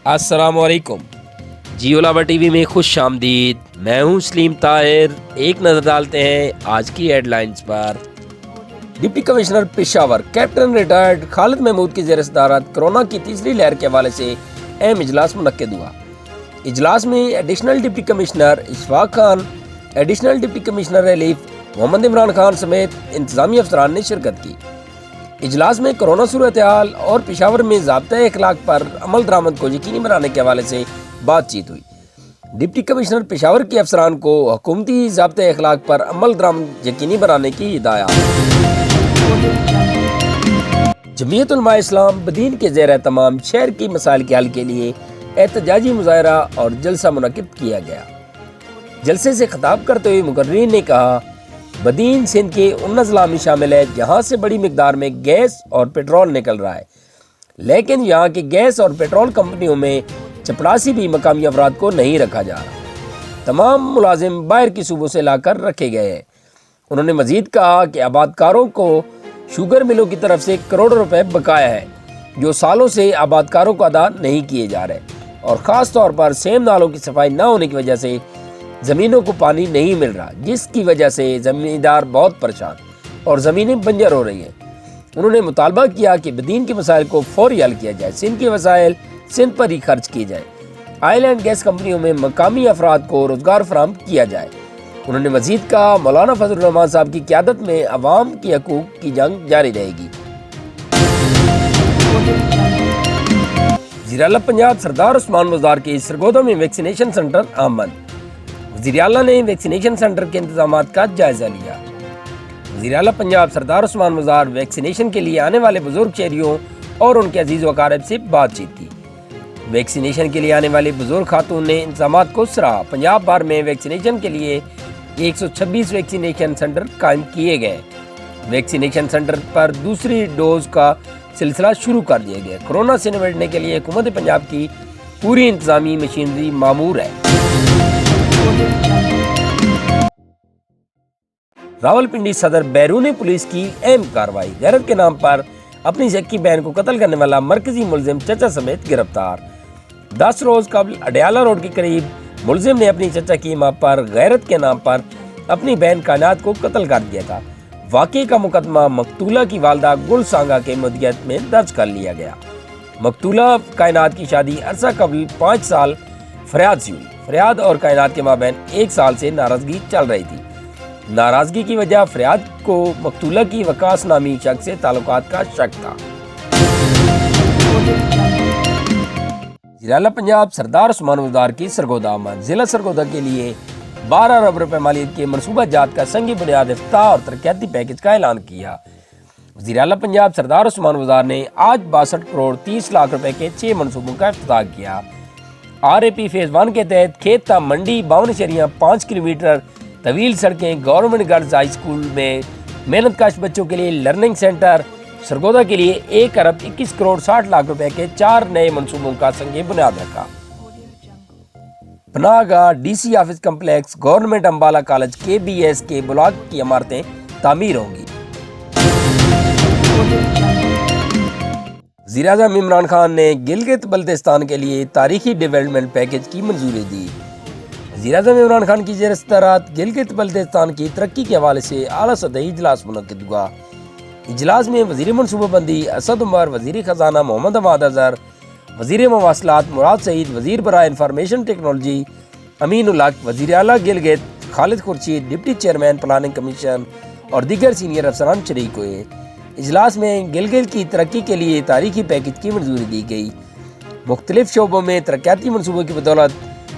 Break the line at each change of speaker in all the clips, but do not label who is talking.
अस्सलाम वालेकुम। जियोलावर टीवी में खुश आमदीद। मैं हूं सलीम ताहिर। एक नज़र डालते हैं आज की हेडलाइंस पर। Deputy commissioner Peshawar captain retired Khalid Mahmood की ज़ेर सदारत कोरोना की तीसरी लहर के हवाले से अहम इजलास मुनक्किद हुआ। इजलास में additional deputy commissioner Ishfaq Khan, additional deputy commissioner relief Mohammad Imran Khan समेत इंतजामी अफसरान ने शिरकत की। इजलास में कोरोना सूरत हाल और पेशावर में ज़ाब्ता अखलाक पर अमल दरामद को यकीनी बनाने के हवाले से बातचीत हुई। डिप्टी कमिश्नर पेशावर के अफसरान को हुकूमती ज़ाब्ता अखलाक पर अमल दरामद यकीनी बनाने की हिदायत। जमीयत उलमा इस्लाम बदीन के ज़ेर तमाम शहर की मसाइल के हल के लिए एहतजाजी मुजाहरा और जलसा मुनक्किद किया गया। जलसे से खिताब करते हुए मुकर्रीन ने कहा, बदीन सिंध के उन अजला में शामिल है जहाँ से बड़ी मिकदार में गैस और पेट्रोल निकल रहा है, लेकिन यहाँ की गैस और पेट्रोल कंपनियों में चपरासी भी मकामी अफराद को नहीं रखा जा रहा। तमाम मुलाजिम बाहर की सूबों से लाकर रखे गए हैं। उन्होंने मजीद कहा कि आबादकारों को शुगर मिलों की तरफ से करोड़ों रुपए बकाया है जो सालों से आबादकारों को अदा नहीं किए जा रहे, और ख़ास तौर पर सेम नालों की सफाई न होने की वजह से ज़मीनों को पानी नहीं मिल रहा, जिसकी वजह से ज़मींदार बहुत परेशान और ज़मीनें बंजर हो रही हैं। उन्होंने मुतालबा किया कि बदीन के मसाइल को फौरी हल किया जाए, सिंध के वसाइल सिंध पर ही खर्च किए जाए, ऑयल एंड गैस कंपनियों में मकामी अफराद को रोज़गार फराहम किया जाए। उन्होंने मज़ीद कहा, मौलाना फजल रहमान साहब की क़यादत में अवाम की हकूक़ की जंग जारी रहेगी। वज़ीर आला पंजाब सरदार उस्मान बुज़दार के सरगोदा में वैक्सीनेशन सेंटर आमद। वज़ीर आला ने वैक्सीनेशन सेंटर के इंतजामात का जायजा लिया। वज़ीर आला पंजाब सरदार उस्मान बुज़दार वैक्सीनेशन के लिए आने वाले बुजुर्ग शहरियों और उनके अजीज़ व अकारिब से बातचीत की। वैक्सीनेशन के लिए आने वाली बुजुर्ग खातून ने इंतजामात को सराहा। पंजाब भर में वैक्सीनेशन के लिए 126 वैक्सीनेशन सेंटर कायम किए गए। वैक्सीनेशन सेंटर पर दूसरी डोज का सिलसिला शुरू कर दिया गया। कोरोना से निपटने के लिए हुकूमत पंजाब की पूरी इंतजामी मशीनरी मामूर है। रावलपिंडी सदर बैरून पुलिस की अहम कार्रवाई। गैरत के नाम पर अपनी शक्की बहन को कत्ल करने वाला मरकजी मुलजिम चचा समेत गिरफ्तार। 10 रोज कबल अडयाला रोड के करीब मुलजिम ने अपनी चचा की मां पर गैरत के नाम पर अपनी बहन कायनात को कत्ल कर दिया था। वाक़े का मुकदमा मकतूला की वालदा गुल सांगा के मुद्दियत में दर्ज कर लिया गया। मकतूला कायनात की शादी अरसा कबल 5 साल फरियाद से हुई। फरियाद और कायनात के माबैन 1 साल से नाराजगी चल रही थी। नाराजगी की वजह फरियाद को मकतूला की वकास नामी शख्स से ताल्लुकात का शक था। जिला पंजाब सरदार उस्मान बुज़दार की सरगोदा आमद। जिला सरगोदा के लिए 12 अरब रुपए मालियत के मनसूबा जात का संगी बुनियाद इफ्ताह और तरक्याती पैकेज का ऐलान किया। वज़ीर आला पंजाब सरदार उस्मान बुज़दार ने आज 62 करोड़ 30 लाख रुपए के 6 मनसूबों का इफ्ताह किया। RAP फेज़ 1 के तहत खेत ता मंडी 52.5 किलोमीटर तवील सड़कें, गवर्नमेंट गर्ल्स हाई स्कूल में मेहनत काश बच्चों के लिए लर्निंग सेंटर, सरगोदा के लिए 1 अरब 21 करोड़ 60 लाख रुपए के 4 नए मनसूबों का संग बुनियाद रखा। पनाहगाह DC office complex, government Ambala college KBS के ब्लॉक की इमारतें तामीर होंगी। वज़ीर आज़म इमरान खान ने गिलगित बल्तिस्तान के लिए तारीखी डेवलपमेंट पैकेज की मंजूरी दी। वज़ीर आज़म इमरान खान की ज़ेर सदारत गिलगित बल्तिस्तान की तरक्की के हवाले से आला सतही इजलास मुनक्किद हुआ। इजलास में वज़ीर मनसूबाबंदी असद उमर, वज़ीर ख़जाना मोहम्मद अहमद अज़हर, वज़ीर मवासलात मुराद सईद, वज़ीर बराए इंफॉर्मेशन टेक्नोलॉजी अमीन उल हक, वज़ीर आला Gilgit Khalid Khurshid, deputy chairman planning commission और दीगर सीनियर अफसरान शरीक हुए। इजलास में गिलगित की तरक्की के लिए तारीखी पैकेज की मंजूरी दी गई। मुख्तलिफ शोबों में तरक्याती मनसूबों की बदौलत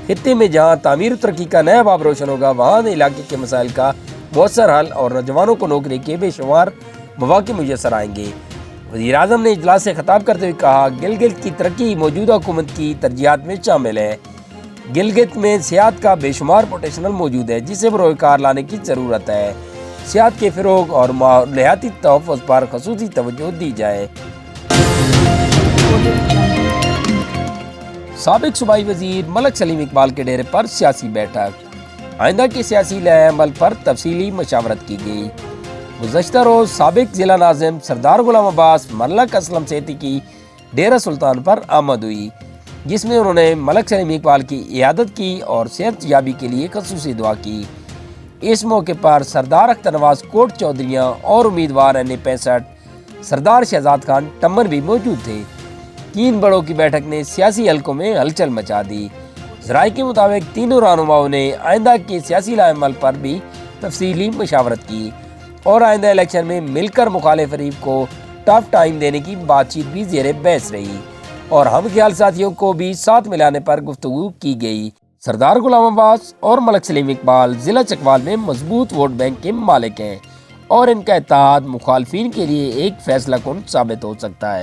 खित्ते में जहाँ तामीर तरक्की का नया बाब रोशन होगा, वहाँ इलाके के मसाइल का मौसर हल और नौजवानों को नौकरी के बेशुमार मौके मुयसर आएंगे। वज़ीर आज़म ने इजलास से खिताब करते हुए कहा, गिलगित की तरक्की मौजूदा हुकूमत की तरजीहात में शामिल है। गिलगित में सियाहत का बेशुमार पोटेंशियल मौजूद है, जिसे बरोकार लाने की ज़रूरत है। सियाहत के फ़रोग़ और माहौलियाती तहफ़्फ़ुज़ पर ख़ुसूसी तवज्जो दी जाए। साबिक सूबाई वज़ीर मलक सलीम इकबाल के डेरे पर सियासी बैठक। आइंदा के सियासी अमल पर तफसीली मशावरत की गई। गुज़श्ता रोज़ साबिक ज़िला नाज़िम सरदार गुलाम अब्बास मलक असलम सेठी की डेरा सुल्तान पर आमद हुई। جس میں انہوں نے ملک سلیم اقبال کی عیادت کی اور صحت یابی کے لیے خصوصی دعا کی۔ اس موقع پر سردار اختر نواز کوٹ چودھریاں اور امیدوار این65 سردار شہزاد خان ٹمر بھی موجود تھے۔ تین بڑوں کی بیٹھک نے سیاسی حلقوں میں ہلچل مچا دی۔ ذرائع کے مطابق تینوں رہنماؤں نے آئندہ کے سیاسی لائحہ عمل پر بھی تفصیلی مشاورت کی اور آئندہ الیکشن میں مل کر مخالف فریق کو ٹف ٹائم دینے کی بات چیت بھی زیر بحث رہی اور ہم خیال ساتھیوں کو بھی ساتھ ملانے پر گفتگو کی گئی۔ سردار غلام عباس اور ملک سلیم اقبال ضلع چکوال میں مضبوط ووٹ بینک کے مالک ہیں اور ان کا اتحاد مخالفین کے لیے ایک فیصلہ کن ثابت ہو سکتا ہے۔